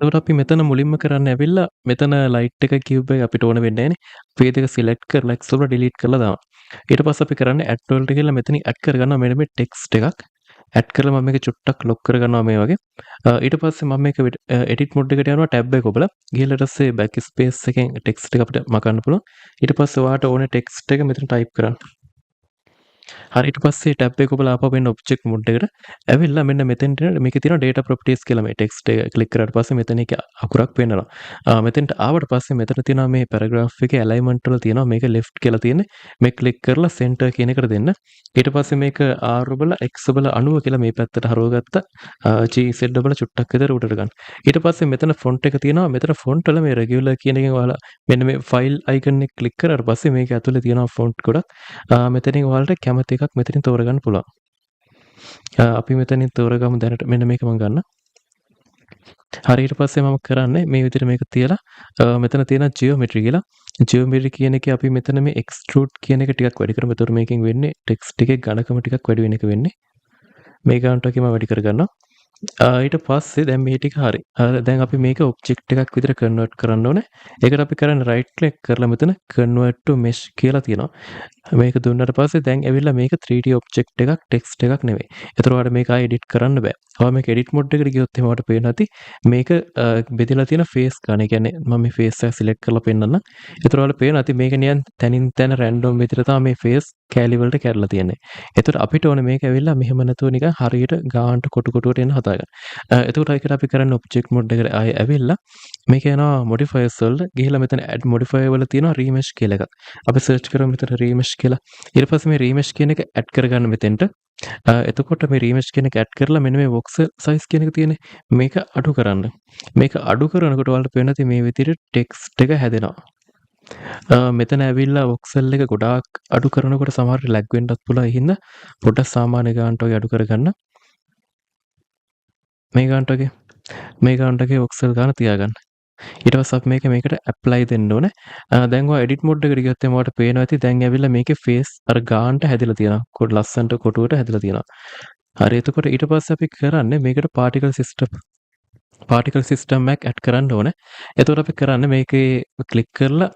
එතකොට අපි මෙතන මුලින්ම කරන්න ඇවිල්ලා මෙතන ලයිට් එක කියුබ් එක අපිට ඕන වෙන්නේ නැහැනේ. අපි ඒ දෙක සිලෙක්ට් කරලා X වල ඩිලීට් කරලා දානවා. ඊට පස්සේ අපි කරන්නේ ඇඩ් වලට ගිහලා මෙතනින් ඇඩ් කරගන්නවා මෙන්න මේ ටෙක්ස්ට් එකක්. ඇඩ් කරලා මම මේක චුට්ටක් ලොක් කරගන්නවා මේ වගේ. ඊට පස්සේ මම මේක එඩිට් මොඩ් එකට යනවා ටැබ් එක ඔබලා. ගිහලා ඊට පස්සේ බෑක් ස්පේස් එකෙන් ටෙක්ස්ට් එක අපිට මකන්න පුළුවන්. ඊට පස්සේ ඔයාලට ඕනේ ටෙක්ස්ට් එක මෙතන ටයිප් කරන්න. හරි ඊට පස්සේ ටැබ් එක ඔබලා ආපහු එන්න ඔබ්ජෙක්ට් මොඩ් එකට. ඇවිල්ලා මෙන්න මෙතෙන්ට මේකේ තියෙනවා data properties කියලා මේ ටෙක්ස්ට් එක ක්ලික් කරාට පස්සේ මෙතන එක අකුරක් පෙන්නනවා. මෙතෙන්ට ආවට පස්සේ මෙතන තියෙනවා මේ paragraph එකේ alignment වල තියෙනවා මේක left කියලා තියෙන්නේ. මේ ක්ලික් කරලා center කියන එකට දෙන්න. ඊට පස්සේ මේක R ඔබලා X ඔබලා 90 කියලා මේ පැත්තට හරවගත්ත G Z ඔබලා චුට්ටක් විතර උඩට ගන්න. ඊට පස්සේ මෙතන font එක තියෙනවා. මෙතන font වල මේ regular කියන එකෙන් ඔයාලා මෙන්න මේ file icon එක ක්ලික් කරාට පස්සේ මේක ඇතුලේ තියෙනවා font ගොඩක්. මෙතනින් ඔයාලට කැමති එකක් මෙතනින් තෝරගන්න පුළුවන්. අපි මෙතනින් තෝරගමු දැනට මෙන්න මේක මම ගන්න. හරි ඊට පස්සේ මම කරන්නේ මේ විදිහට මේක තියලා මෙතන තියෙන geometry කියලා. geometry කියන එකේ අපි මෙතන මේ extrude කියන එක ටිකක් වැඩි කරමු. ඒතකොට මේකෙන් වෙන්නේ text එකේ ඝනකම ටිකක් වැඩි වෙන එක වෙන්නේ. මේ ගානට වගේ මම වැඩි කරගන්නවා. ඊට පස්සේ දැන් මේ ටික හරි. දැන් අපි මේක ඔබ්ජෙක්ට් එකක් විදිහට කන්වර්ට් කරන්න ඕනේ. ඒකට අපි කරන්නේ right click කරලා මෙතන convert to mesh කියලා තියෙනවා. මේක දුන්නාට පස්සේ දැන් ඇවිල්ලා මේක 3D ඔබ්ජෙක්ට් එකක් ටෙක්ස්ට් එකක් නෙවෙයි. ඒතර ඔයාලට මේක ආයෙ එඩිට් කරන්න බෑ. ඔයාලා මේක එඩිට් මොඩ් එකට ගියොත් එහෙම ඔයාලට පේන්න ඇති මේක බෙදලා තියෙන ෆේස් ගන්න. ඒ කියන්නේ මම මේ ෆේස් එක සිලෙක්ට් කරලා පෙන්නන්නම්. ඒතර ඔයාලට පේන්න ඇති මේක නිකන් තනින් තන රැන්ඩම් විදිහට තමයි මේ ෆේස් කැලි වලට කැඩලා තියෙන්නේ. ඒතර අපිට ඕනේ මේක ඇවිල්ලා මෙහෙම නැතුව නිකන් හරියට ගානට කොටු කොටුවට එන්න හදාගන්න. එතකොට ඒකට අපි කරන්නේ ඔබ්ජෙක්ට් මොඩ් එකට ආයෙ ඇවිල්ලා මේක යනවා modifiers වලට ගිහිල්ලා මෙතන add modifier වල තියෙනවා remesh කියලා එකක්. අපි search කරමු මෙතන remesh කියලා. ඊට පස්සේ මේ remesh කියන එක add කරගන්න මෙතෙන්ට. එතකොට මේ remesh කියන එක add කරලා මෙන්න මේ voxel size කියන එක තියෙන්නේ. මේක අඩු කරන්න. මේක අඩු කරනකොට ඔයාලට පේන්න ඇති මේ විදිහට text එක හැදෙනවා. මෙතන ඇවිල්ලා voxel එක ගොඩාක් අඩු කරනකොට සමහරට lag වෙන්නත් පුළුවන්. ඒ හින්දා පොඩ්ඩක් සාමාන්‍ය ගානට වගේ අඩු කරගන්න. මේ ගානට වගේ voxel ගාන තියාගන්න. ඊට පස්සේ අපි මේකට apply දෙන්න ඕනේ. දැන් ඔය edit mode එකට ගියොත් එහම ඔයාලට පේනවා ඇති දැන් ඇවිල්ලා මේකේ face අර ගානට හැදිලා තියෙනවා. ලස්සනට කොටුවට හැදිලා තියෙනවා. හරි එතකොට ඊට පස්සේ අපි කරන්නේ මේකට particle system එකක් add කරන්න ඕනේ. එතකොට අපි කරන්නේ මේකේ ක්ලික් කරලා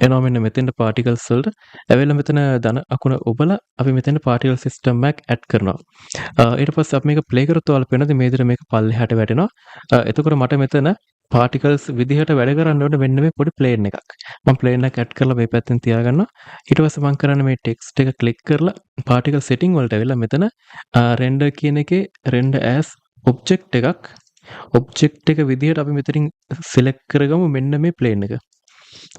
එනවා මෙන්න මෙතෙන්ට particles වලට. ඇවිල්ලා මෙතන ධන අකුණ ඔබලා අපි මෙතෙන්ට particle system එකක් add කරනවා. ඊට පස්සේ අපි මේක play කරොත් ඔයාලට පේනද මේ විදිහට මේක පල්ලෙහාට වැටෙනවා. එතකොට මට මෙතන particles විදිහට වැඩ කරන්න ඕනේ මෙන්න මේ පොඩි plane එකක්. මම plane එක add කරලා මේ පැත්තෙන් තියාගන්නවා. ඊට පස්සේ මම කරන්නේ මේ text එක click කරලා particle setting වලට ඇවිල්ලා මෙතන render කියන එකේ render as object එක විදිහට අපි මෙතනින් select කරගමු මෙන්න මේ plane එක.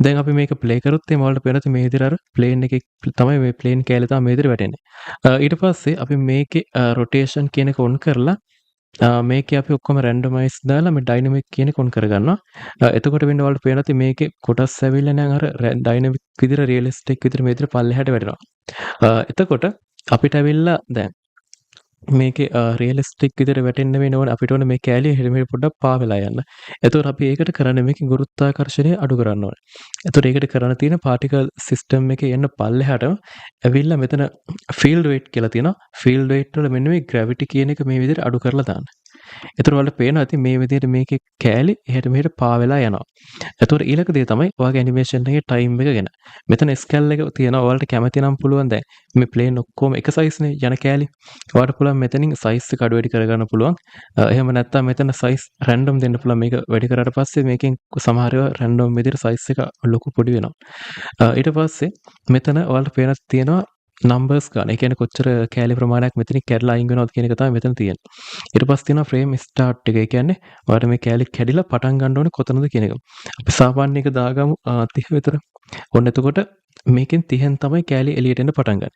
දැන් අපි මේක play කරොත් එහම ඔයාලට පේනවා මේ විදිහට අර plane එකේ තමයි මේ plane කැලේ තමයි මේ විදිහට වැටෙන්නේ. ඊට පස්සේ අපි මේකේ rotation කියන එක on කරලා මේකේ අපි ඔක්කොම randomize දාලා මේ dynamic කියන එක on කරගන්නවා. එතකොට වෙන්නේ ඔයාලට පේනවා ඇති මේකේ කොටස් ඇවිල්ලා නම් අර dynamic විදිහට realistic විදිහට මේ විදිහට පල්ලෙහාට වැටෙනවා. එතකොට අපිට ඇවිල්ලා දැන් මේකේ රියලිස්ටික් විදිහට වැටෙන්න වෙන ඕන අපිට ඕන මේ කැලිය මෙහෙම පොඩ්ඩක් පා වෙලා යන්න. එතකොට අපි ඒකට කරන්නේ මේකේ ගුරුත්වාකර්ෂණය අඩු කරන්න ඕනේ. එතකොට ඒකට කරන්න තියෙන particle system එකේ යන්න පල්ලෙහාට ඇවිල්ලා මෙතන field weight කියලා තියෙනවා. field weight වල මෙන්න මේ gravity කියන එක මේ විදිහට අඩු කරලා දාන්න. එතකොට ඔයාලට පේනවා ඇති මේ විදිහට මේකේ කැලි එහෙට මෙහෙට පා වෙලා යනවා. එතකොට ඊළඟ දේ තමයි ඔයාගේ animation එකේ time එක ගැන. මෙතන scale එක තියෙනවා ඔයාලට කැමති නම් පුළුවන් දැන් මේ plane ඔක්කොම එක size නේ යන කැලි. ඔයාලට පුළුවන් මෙතනින් size එක අඩු වැඩි කරගන්න පුළුවන්. එහෙම නැත්නම් මෙතන size random දෙන්න පුළුවන්. මේක වැඩි කරාට පස්සේ මේකෙන් සමහර ඒවා random විදිහට size එක ලොකු පොඩි වෙනවා. ඊට පස්සේ මෙතන ඔයාලට පේන තියෙනවා numbers ගන්න. ඒ කියන්නේ කොච්චර කැලි ප්‍රමාණයක් මෙතනින් කැඩලා අයින් වෙනවද කියන එක තමයි මෙතන තියෙන්නේ. ඊට පස්සේ තියෙනවා frame start එක. ඒ කියන්නේ ඔයාලට මේ කැලි කැඩිලා පටන් ගන්න ඕනේ කොතනද කියන එක. අපි සාමාන්‍ය එක දාගමු 30 විතර. ඔන්න එතකොට මේකෙන් 30න් තමයි කැලි එළියට එන්න පටන් ගන්න.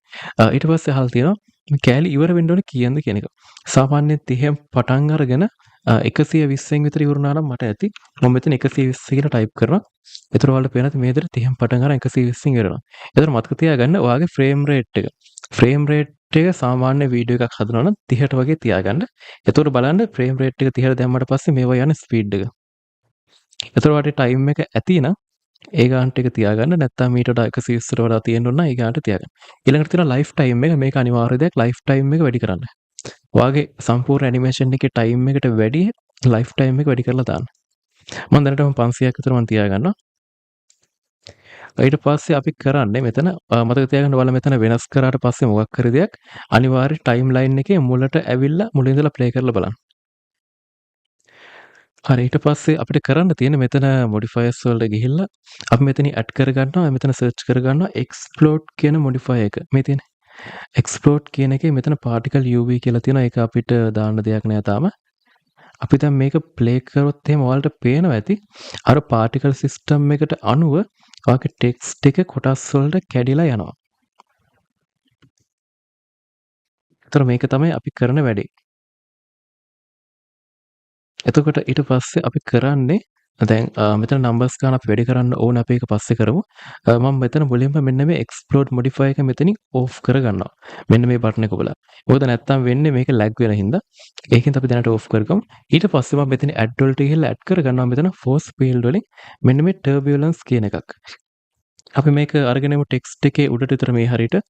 ඊට පස්සේ අහල් තියෙනවා මේ කැලි ඉවර වෙන්න ඕනේ කීයන්ද කියන එක. සාමාන්‍යයෙන් 30න් පටන් අරගෙන 120න් විතර ඉවරනා නම් මට ඇති. මම මෙතන 120 කියලා ටයිප් කරනවා. එතකොට ඔයාලට පේනවා මේ විදිහට 30න් පටන් අරන් 120න් ඉවරනවා. එතකොට මතක තියාගන්න ඔයාගේ frame rate එක. frame rate එක සාමාන්‍ය වීඩියෝ එකක් හදනවා නම් 30ට වගේ තියාගන්න. එතකොට බලන්න frame rate එක 30ට දැම්මට පස්සේ මේවා යන ස්පීඩ් එක. එතකොට ඔයාලට time එක ඇති නම් ඒ ගානට එක තියාගන්න. නැත්නම් මීට වඩා 120ට වඩා තියෙන්න ඕන නම් ඒ ගානට තියාගන්න. ඊළඟට තියෙනවා life time එක. මේක අනිවාර්ය දෙයක් life time එක වැඩි කරන්න. ඔයාගේ සම්පූර්ණ ඇනිමේෂන් එකේ ටයිම් එකට වැඩිය ලයිෆ් ටයිම් එක වැඩි කරලා දාන්න. මම දැනටම 500ක් විතර මම තියාගන්නවා. ඊට පස්සේ අපි කරන්නේ මෙතන මතක තියාගන්න ඔයාලා මෙතන වෙනස් කරාට පස්සේ මොකක් හරි දෙයක් අනිවාර්ය ටයිම් ලයින් එකේ මුලට ඇවිල්ලා මුලින් ඉඳලා ප්ලේ කරලා බලන්න. හරි ඊට පස්සේ අපිට කරන්න තියෙන්නේ මෙතන මොඩිෆයර්ස් වලට ගිහිල්ලා අපි මෙතනින් ඇඩ් කරගන්නවා මෙතන සර්ච් කරගන්නවා එක්ස්ප්ලෝඩ් කියන මොඩිෆයර් එක. මේ තියෙන්නේ. එක්ස්ප්ලෝඩ් කියන එකේ මෙතන පාටිකල් UV කියලා තියෙනවා. ඒක අපිට දාන්න දෙයක් නෑ තාම. අපි දැන් මේක ප්ලේ කරොත් එහෙම ඔයාලට පේනවා ඇති. අර පාටිකල් සිස්ටම් එකට අනුව ඔයාගේ ටෙක්ස්ට් එක කොටස් වලට කැඩිලා යනවා. ඒතර මේක තමයි අපි කරන වැඩේ. එතකොට ඊට පස්සේ අපි කරන්නේ දැන් මෙතන නම්බර්ස් ගන්න අපි වැඩි කරන්න ඕන අපි ඒක පස්සේ කරමු. මම මෙතන මුලින්ම මෙන්න මේ එක්ස්ප්ලෝඩ් මොඩිෆයි එක මෙතනින් ඕෆ් කරගන්නවා. මෙන්න මේ බටන් එක ඔබලා. මොකද නැත්තම් වෙන්නේ මේක ලැග් වෙන හින්දා. ඒකෙන් අපි දැනට ඕෆ් කරගමු. ඊට පස්සේ මම මෙතන ඇඩ් වලට ගිහලා ඇඩ් කරගන්නවා මෙතන ෆෝස් ෆීල්ඩ් වලින් මෙන්න මේ ටර්බියුලන්ස් කියන එකක්. අපි මේක අරගෙන යමු ටෙක්ස්ට් එකේ උඩට විතර මේ හරියට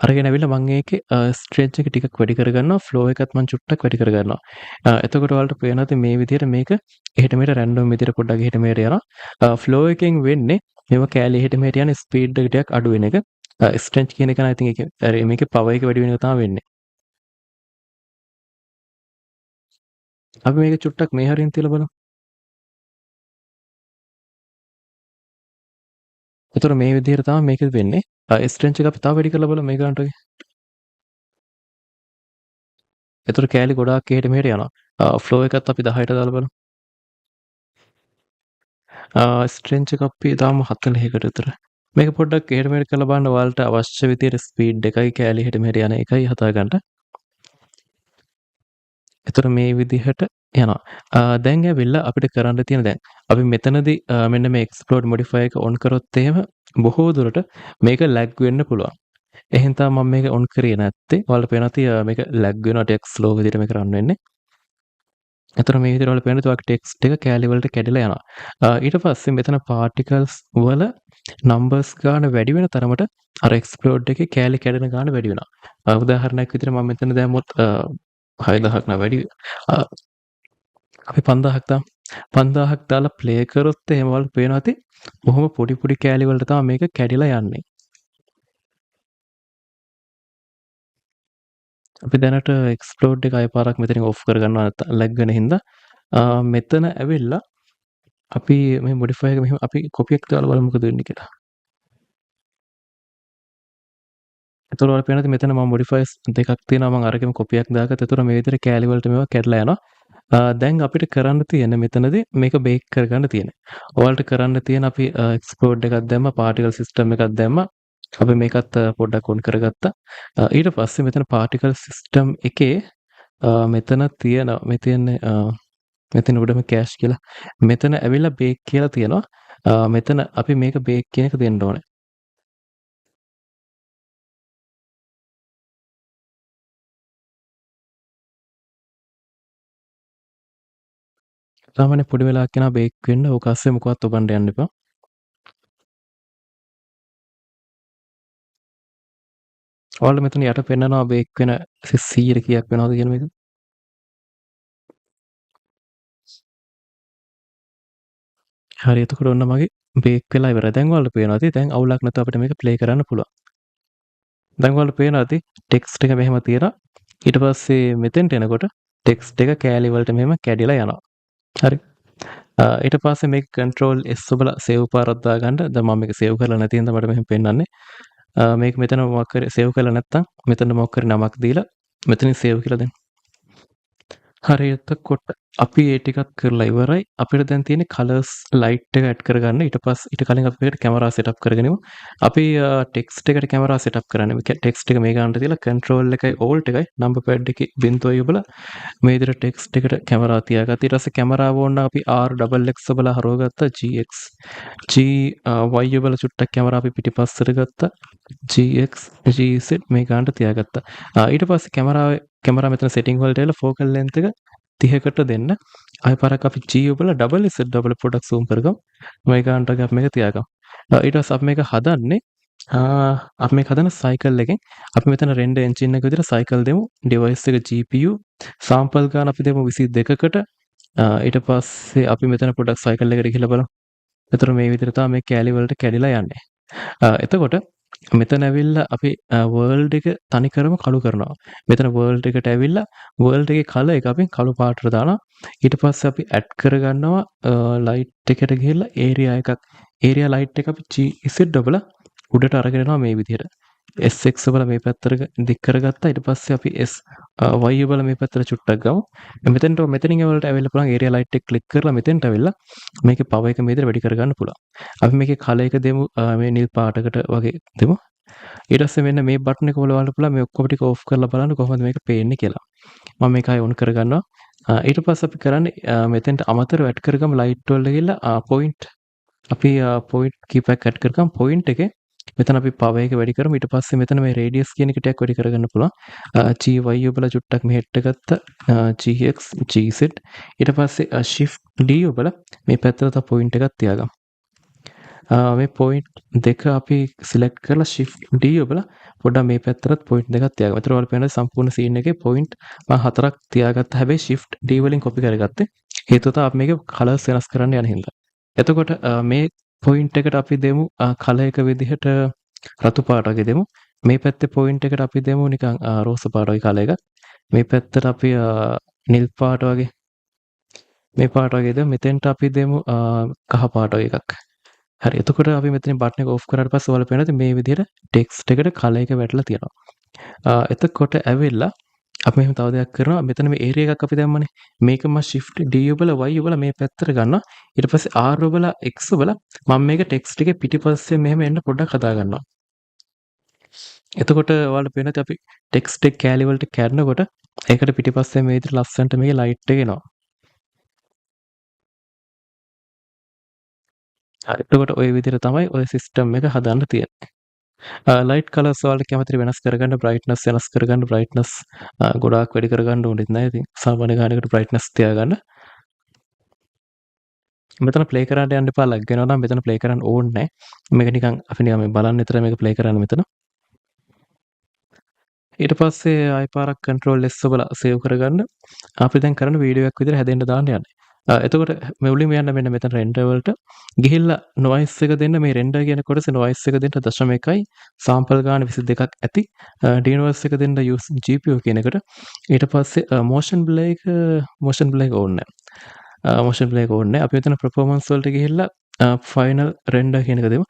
අරගෙන ඇවිල්ලා මම ඒකේ ස්ට්‍රෙච් එක ටිකක් වැඩි කරගන්නවා ෆ්ලෝ එකත් මම චුට්ටක් වැඩි කරගන්නවා. එතකොට ඔයාලට පේනවා මේ විදිහට මේක එහෙට මෙහෙට රැන්ඩම් විදිහට පොඩ්ඩක් එහෙට මෙහෙට යනවා. ෆ්ලෝ එකෙන් වෙන්නේ මේව කෑලි එහෙට මෙහෙට යන ස්පීඩ් එක ටිකක් අඩු වෙන එක. ස්ට්‍රෙච් කියන එක නම් ඉතින් ඒක මේකේ පවර් එක වැඩි වෙන එක තමයි වෙන්නේ. අපි මේක චුට්ටක් මේ හරියෙන් තියලා බලමු. එතකොට මේ විදිහට තමයි මේක වෙන්නේ. ස්ට්‍රෙච් එක අපි තව වැඩි කරලා බලමු මේ ගන්නට වගේ. එතකොට කෑලි ගොඩාක් එහෙට මෙහෙට යනවා. ෆ්ලෝ එකත් අපි 10ට දාලා බලමු. ස්ට්‍රෙන්ච් එක අපි දාමු 40කට විතර. මේක පොඩ්ඩක් එහෙට මෙහෙට කරලා බලන්න ඔයාලට අවශ්‍ය විදියට ස්පීඩ් එකයි කෑලි එහෙට මෙහෙට යන එකයි හදාගන්න. එතකොට මේ විදිහට යනවා. දැන් ඇවිල්ලා අපිට කරන්න තියෙන දැන් අපි මෙතනදී මෙන්න මේ එක්ස්ප්ලෝඩ් මොඩිෆයර් එක ඔන් කරොත් එහෙම බොහෝ දුරට මේක ලැග් වෙන්න පුළුවන්. එහෙනම් තමයි මම මේක ඔන් කරේ නැත්තේ. ඔයාලට පේනවා ඇති මේක ලැග් වෙනවා ටෙක්ස් ස්ලෝ විදිහට මේක රන් වෙන්නේ. එතකොට මේ විදිහට ඔයාලට පේනවා ඔයාගේ ටෙක්ස්ට් එක කෑලි වලට කැඩිලා යනවා. ඊට පස්සේ මෙතන පාටිකල්ස් වල නම්බර්ස් ගාන වැඩි වෙන තරමට අර එක්ස්ප්ලෝඩ් එකේ කෑලි කැඩෙන ගාන වැඩි වෙනවා. උදාහරණයක් විදිහට මම මෙතන දැම්මොත් 6000ක් නා වැඩි අපි 5000ක් දාමු. 5000ක් දාලා ප්ලේ කරොත් එහෙම ඔයාලට පේනවා ඇති බොහොම පොඩි පොඩි කෑලි වලට තමයි මේක කැඩිලා යන්නේ. අපි දැනට එක්ස්ප්ලෝඩ් එක අය පාරක් මෙතනින් ඔෆ් කරගන්නවා නැත්නම් ලැග් වෙන හින්දා මෙතන ඇවිල්ලා අපි මේ මොඩිෆයර් එක මෙහෙම අපි කොපි එකක් දාලා බලමු මොකද වෙන්නේ කියලා. එතකොට ඔයාලට පේනවාද මෙතන මම මොඩිෆයර්ස් දෙකක් තියෙනවා මම අරගෙන කොපි එකක් දාගත්තා. එතකොට මේ විදිහට කෑලි වලට මේවා කැඩලා යනවා. දැන් අපිට කරන්න තියෙන්නේ මෙතනදී මේක බේක් කරගන්න තියෙන්නේ. ඔයාලට කරන්න තියෙන අපි එක්ස්ප්ලෝඩ් එකක් දැම්මා, පාටිකල් සිස්ටම් එකක් දැම්මා. අපි මේකත් පොඩ්ඩක් ඔන් කරගත්තා. ඊට පස්සේ මෙතන පාටිකල් සිස්ටම් එකේ මෙතන තියෙන මේ තියන්නේ මෙතන උඩම කෑෂ් කියලා. මෙතන ඇවිල්ලා බේක් කියලා තියෙනවා. මෙතන අපි මේක බේක් කියන එක දෙන්න ඕනේ. සාමාන්‍ය පොඩි වෙලාවක් යනවා බේක් වෙන්න. ඕක අස්සේ මොකවත් ඔබන්න යන්න එපා. ඔයාලා මෙතන යට පෙන්නනවා බේක් වෙන 100 කීයක් වෙනවද කියන මේක. හරි එතකොට ඔන්න මගේ බේක් වෙලා ඉවරයි. දැන් ඔයාලට පේනවා ඇති දැන් අවුලක් නැතුව අපිට මේක ප්ලේ කරන්න පුළුවන්. දැන් ඔයාලට පේනවා ඇති ටෙක්ස්ට් එක මෙහෙම තියලා ඊට පස්සේ මෙතෙන්ට එනකොට ටෙක්ස්ට් එක කෑලි වලට මෙහෙම කැඩිලා යනවා. හරි. ඊට පස්සේ මේක control S ඔබලා save පාරක් දාගන්න. දැන් මම මේක save කරලා නැති හින්දා මට මෙහෙම පෙන්නන්නේ. මේක මෙතන මොකක් හරි save කරලා නැත්තම් මෙතන මොකක් හරි නමක් දීලා මෙතනින් save කියලා දෙන්න. හරි එතකොට අපි ඒ ටිකත් කරලා ඉවරයි. අපිට දැන් තියෙන්නේ කලර්ස් ලයිට් එක ඇඩ් කරගන්න. ඊට කලින් අපි මේකට කැමරා සෙටප් කරගෙනමු. අපි ටෙක්ස්ට් එකට කැමරා සෙටප් කරන්න. මේ ටෙක්ස්ට් එක මේ ගන්නට තියලා control එකයි alt එකයි number pad එකේ බින්දුවයි ඔබලා මේ විදිහට ටෙක්ස්ට් එකට කැමරා තියාගත්තා. ඊට පස්සේ කැමරාව ඕන නම් අපි RXX ඔබලා හරවගත්තා. GX Y ඔබලා චුට්ටක් කැමරා අපි පිටිපස්සට ගත්තා. GX GZ මේ ගන්නට තියාගත්තා. ඊට පස්සේ කැමරා මෙතන setting වලට ඇවිල්ලා focal length එක 30කට දෙන්න. ආයෙ පාරක් අපි G ඔබලා double Z double පොඩක් zoom කරගමු. මේ ගන්නට අපි මේක තියාගමු. ඊට පස්සේ අපි මේක හදන්නේ අපි මේක හදන සයිකල් එකෙන් අපි මෙතන රෙන්ඩර් එන්ජින් එක විදිහට සයිකල් දෙමු. ඩිවයිස් එක GPU සාම්පල් ගාන අපි දෙමු 22කට. ඊට පස්සේ අපි මෙතන පොඩ්ඩක් සයිකල් එකට ගිහලා බලමු. එතකොට මේ විදිහට තමයි මේ කෑලි වලට කැඩිලා යන්නේ. එතකොට මෙතන ඇවිල්ලා අපි වර්ල්ඩ් එක තනිකරම කළු කරනවා. මෙතන වර්ල්ඩ් එකට ඇවිල්ලා වර්ල්ඩ් එකේ කලර් එක අපි කළු පාටට දානවා. ඊට පස්සේ අපි ඇඩ් කරගන්නවා ලයිට් එකට ගිහිල්ලා ඒරියා එකක්. ඒරියා ලයිට් එක අපි GZ ඔබලා උඩට අරගෙන යනවා මේ විදිහට. SX ඔබලා මේ පැත්තට දික් කරගත්තා. ඊට පස්සේ අපි Y ඔබලා මේ පැත්තට චුට්ටක් ගමු. මෙතෙන්ට මෙතනින් වලට ඇවිල්ලා පුළුවන් ඒරියා ලයිට් එක ක්ලික් කරලා මෙතෙන්ට ඇවිල්ලා මේකේ පවර් එක මේ විදිහට වැඩි කරගන්න පුළුවන්. අපි මේකේ කලර් එක දෙමු මේ නිල් පාටකට වගේ දෙමු. ඊට පස්සේ මෙන්න මේ බටන් එක බලන්න පුළුවන් මේ ඔක්කොම ටික ඕෆ් කරලා බලන්න කොහොමද මේක පේන්නේ කියලා. මම මේක ආයෙ ඔන් කරගන්නවා. ඊට පස්සේ අපි කරන්නේ මෙතෙන්ට අමතරව ඇඩ් කරගමු ලයිට් වල ගිහලා පොයින්ට් අපි පොයින්ට් කීපයක් ඇඩ් කරගමු පොයින්ට් එකේ මෙතන අපි පවර් එක වැඩි කරමු. ඊට පස්සේ මෙතන මේ රේඩියස් කියන එක ටිකක් වැඩි කරගන්න පුළුවන්. GY ඔබලා චුට්ටක් මෙහෙට ගත්ත GX GZ ඊට පස්සේ shift D ඔබලා මේ පැත්තට තව පොයින්ට් එකක් තියාගමු. මේ පොයින්ට් දෙක අපි සිලෙක්ට් කරලා shift D ඔබලා පොඩ්ඩක් මේ පැත්තට පොයින්ට් දෙකක් තියාගමු. ඒතර ඔයාලා පේනවා සම්පූර්ණ සීන් එකේ පොයින්ට් මම හතරක් තියාගත්තා. හැබැයි shift D වලින් කොපි කරගත්තේ. හේතුව තමයි අපි මේකේ කලර්ස් වෙනස් කරන්න යන හින්දා. එතකොට මේ පොයින්ට් එකට අපි දෙමු කලර් එක විදිහට රතු පාට වගේ දෙමු. මේ පැත්තේ පොයින්ට් එකට අපි දෙමු නිකන් රෝස පාට වගේ කලර් එකක්. මේ පැත්තට අපි නිල් පාට වගේ මේ පාට වගේ දෙමු. මෙතෙන්ට අපි දෙමු කහ පාට වගේ එකක්. හරි. එතකොට අපි මෙතනින් බටන් එක ඕෆ් කරාට පස්සේ ඔයාලා පේනවා මේ විදිහට ටෙක්ස්ට් එකට කලර් එක වැටලා තියෙනවා. එතකොට ඇවිල්ලා අපි මෙහෙම තව දෙයක් කරනවා. මෙතන මේ ඒරියා එකක් අපි දැම්මනේ. මේක මම shift D ඔබලා Y ඔබලා මේ පැත්තට ගන්නවා. ඊට පස්සේ R ඔබලා X ඔබලා මම මේක ටෙක්ස්ට් එකේ පිටිපස්සේ මෙහෙම එන්න පොඩ්ඩක් හදා ගන්නවා. එතකොට ඔයාලට පේනවා අපි ටෙක්ස්ට් එක කෑලි වලට කැඩනකොට ඒකට පිටිපස්සේ මේ විදිහට ලස්සනට මේකේ ලයිට් එක එනවා. හරි. එතකොට ওই විදිහට තමයි ওই සිස්ටම් එක හදන්න තියෙන්නේ. ලයිට් කලර්ස් වලට කැමතිද වෙනස් කරගන්න බ්‍රයිට්නස් වෙනස් කරගන්න බ්‍රයිට්නස් ගොඩාක් වැඩි කරගන්න ඕනෙත් නැහැ. ඉතින් සාමාන්‍ය ගානකට බ්‍රයිට්නස් තියාගන්න. මෙතන ප්ලේ කරන්න යන්න එපා ලග් වෙනවා නම් මෙතන ප්ලේ කරන්න ඕනේ නැහැ. මේක නිකන් අපි නිකන් මේ බලන්න විතර මේක ප්ලේ කරන්න මෙතන. ඊට පස්සේ ආයි පාරක් control S ඔබලා සේව් කරගන්න. අපි දැන් කරන වීඩියෝ එකක් විදිහට හැදෙන්න දාන්න යන්නේ. එතකොට මුලින්ම යන්න මෙන්න මෙතන රෙන්ඩර් වලට ගිහිල්ලා නොයිස් එක දෙන්න මේ රෙන්ඩර් කියන කොටසේ නොයිස් එක දෙන්න 0.1යි සාම්පල් ගාන 22ක් ඇති ඩීනෝස් එක දෙන්න use GPU කියන එකට ඊට පස්සේ motion blur එක ඕනේ නැහැ motion blur එක ඕනේ නැහැ අපි මෙතන performance වලට ගිහිල්ලා ෆයිනල් රෙන්ඩර් කියන එක දෙමු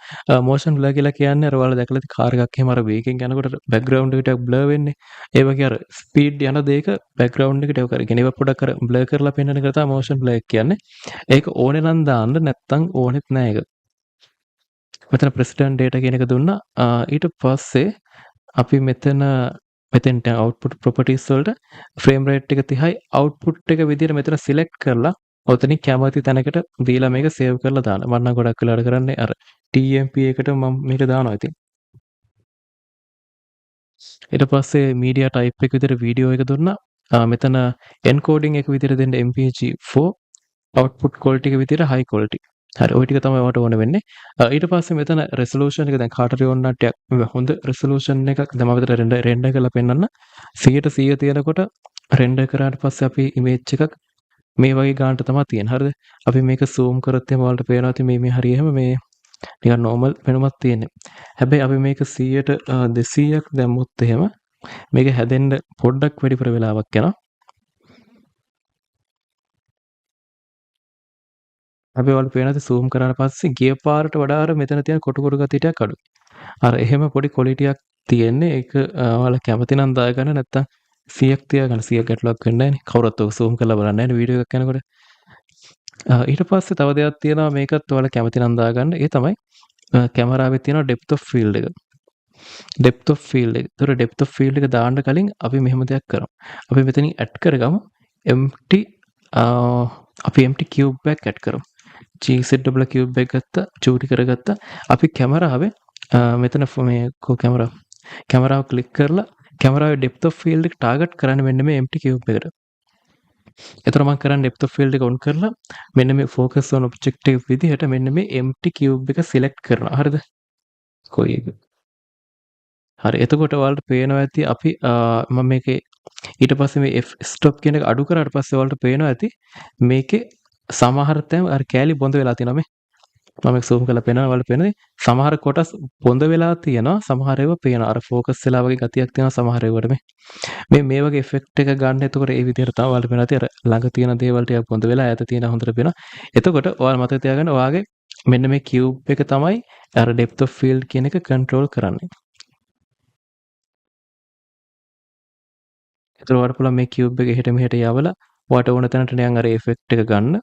motion blur කියලා කියන්නේ අර ඔයාලා දැකලා ඇති කාර් එකක් එහෙම අර වේගෙන් යනකොට බෑග්ග්‍රවුන්ඩ් එක ටිකක් බ්ලර් වෙන්නේ ඒ වගේ අර ස්පීඩ් යන දෙයක බෑග්ග්‍රවුන්ඩ් එක ටිකක් කරගෙන ඒව පොඩක් අර බ්ලර් කරලා පෙන්වන එක තමයි motion blur එක කියන්නේ ඒක ඕනේ නම් දාන්න නැත්නම් ඕනෙත් නෑ ඒක මෙතන president data කියන එක දුන්නා ඊට පස්සේ අපි මෙතෙන්ට output properties වලට frame rate එක 30යි output එක විදිහට මෙතන select කරලා ඔතනින් කැමති තැනකට දීලා මේක save කරලා දාන්න. මම නම් ගොඩක් වෙලාවට කරන්නේ අර TMP එකට මම මේක දානවා ඉතින්. ඊට පස්සේ media type එක විදිහට වීඩියෝ එක දුන්නා. මෙතන encoding එක විදිහට දෙන්න MPEG-4 output quality එක විදිහට high quality. හරි ওই ටික තමයි ඔයාලට ඕන වෙන්නේ. ඊට පස්සේ මෙතන resolution එක දැන් කාටරි ඕන නම් ටිකක් හොඳ resolution එකක් දැන් මම විතර render කරලා පෙන්නන්න 100% තියෙනකොට render කරාට පස්සේ අපි image එකක් මේ වගේ ගානට තමයි තියෙන්නේ. හරිද? අපි මේක zoom කරොත් එහෙම ඔයාලට පේනවා ඉතින් මේ හරිය එහෙම මේ නිකන් normal වෙනමක් තියෙන්නේ. හැබැයි අපි මේක 100ට 200ක් දැම්මොත් එහෙම මේක හැදෙන්න පොඩ්ඩක් වැඩිපුර වෙලාවක් යනවා. අපි ඔයාලට පේනවාද zoom කරාට පස්සේ ගිය පාරට වඩා අර මෙතන තියෙන කොටු කොටු ගතිය ටිකක් අඩුයි. අර එහෙම පොඩි quality එකක් තියෙන්නේ. ඒක ඔයාලා කැමති නම් දාගන්න නැත්තම් 100ක් තියාගන්න 100ක් ගැටලුවක් වෙන්නේ නැහැනේ. කවුරුත් ඔක zoom කරලා බලන්නේ නැහැනේ වීඩියෝ එකක් යනකොට. ඊට පස්සේ තව දෙයක් තියෙනවා මේකත් ඔයාලා කැමති නම් දාගන්න. ඒ තමයි කැමරාවේ තියෙන depth of field එක. depth of field එක. ඒතර depth of field එක දාන්න කලින් අපි මෙහෙම දෙයක් කරමු. අපි මෙතනින් add කරගමු empty අපි empty cube එකක් add කරමු. GZ double cube එක ගත්තා, චූටි කරගත්තා. අපි කැමරාවේ මෙතන මේ කැමරාව ක්ලික් කරලා කැමරාවේ depth of field එක ටාගට් කරන්න මෙන්න මේ empty cube එකට. එතකොට මම කරන්නේ depth of field එක on කරලා මෙන්න මේ focus on objective විදිහට මෙන්න මේ empty cube එක select කරනවා. හරිද? කොයි එක? හරි. එතකොට ඔයාලට පේනවා ඇති අපි මම මේකේ ඊට පස්සේ මේ f-stop කියන එක අඩු කරාට පස්සේ ඔයාලට පේනවා ඇති මේකේ සමහර තැන් අර කෑලි බොඳ වෙලා තියෙනවා මේ. මම මේක zoom කරලා පෙන්නනවා ඔයාලට පේනවද? සමහර කොටස් බොඳ වෙලා තියෙනවා. සමහර ඒවා පේනවා. අර focus වෙලා වගේ ගතියක් තියෙනවා සමහර ඒවාට මේ. මේ වගේ effect එක ගන්න එතකොට ඒ විදිහට තමයි ඔයාලට පේනවා ඇති අර ළඟ තියෙන දේවල් ටිකක් බොඳ වෙලා ඈත තියෙන හොඳට පේනවා. එතකොට ඔයාලා මතක තියාගන්න ඔයාගේ මෙන්න මේ cube එක තමයි අර depth of field කියන එක control කරන්නේ. එතකොට ඔයාලට පුළුවන් මේ cube එක එහෙට මෙහෙට යවලා ඔයාලට ඕන තැනට නිකන් අර effect එක ගන්න.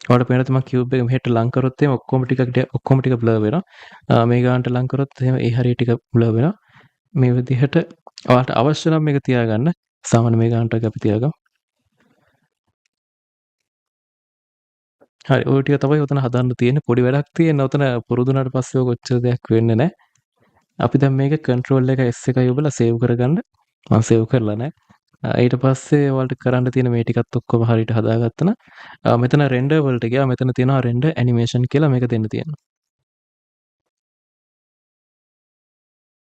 ඔයාලට පේනවා මම cube එක මෙහෙට ලං කරොත් එහෙම ඔක්කොම ටික blur වෙනවා. මේ ගානට ලං කරොත් එහෙම ඒ හරිය ටික blur වෙනවා. මේ විදිහට ඔයාලට අවශ්‍ය නම් මේක තියාගන්න. සාමාන්‍ය මේ ගානට අපි තියාගමු. හරි ඔය ටික තමයි උතන හදන්න තියෙන්නේ. පොඩි වැඩක් තියෙන. උතන පුරුදු වුණාට පස්සේ ඔක ඔච්චර දෙයක් වෙන්නේ නැහැ. අපි දැන් මේක control එක S එකයි ඔබලා save කරගන්න. මම save කරලා නැහැ. ඊට පස්සේ ඔයාලට කරන්න තියෙන මේ ටිකත් ඔක්කොම හරියට හදාගත්තා නම් මෙතන render වලට ගියා. මෙතන තියෙනවා render animation කියලා මේක දෙන්න තියෙනවා.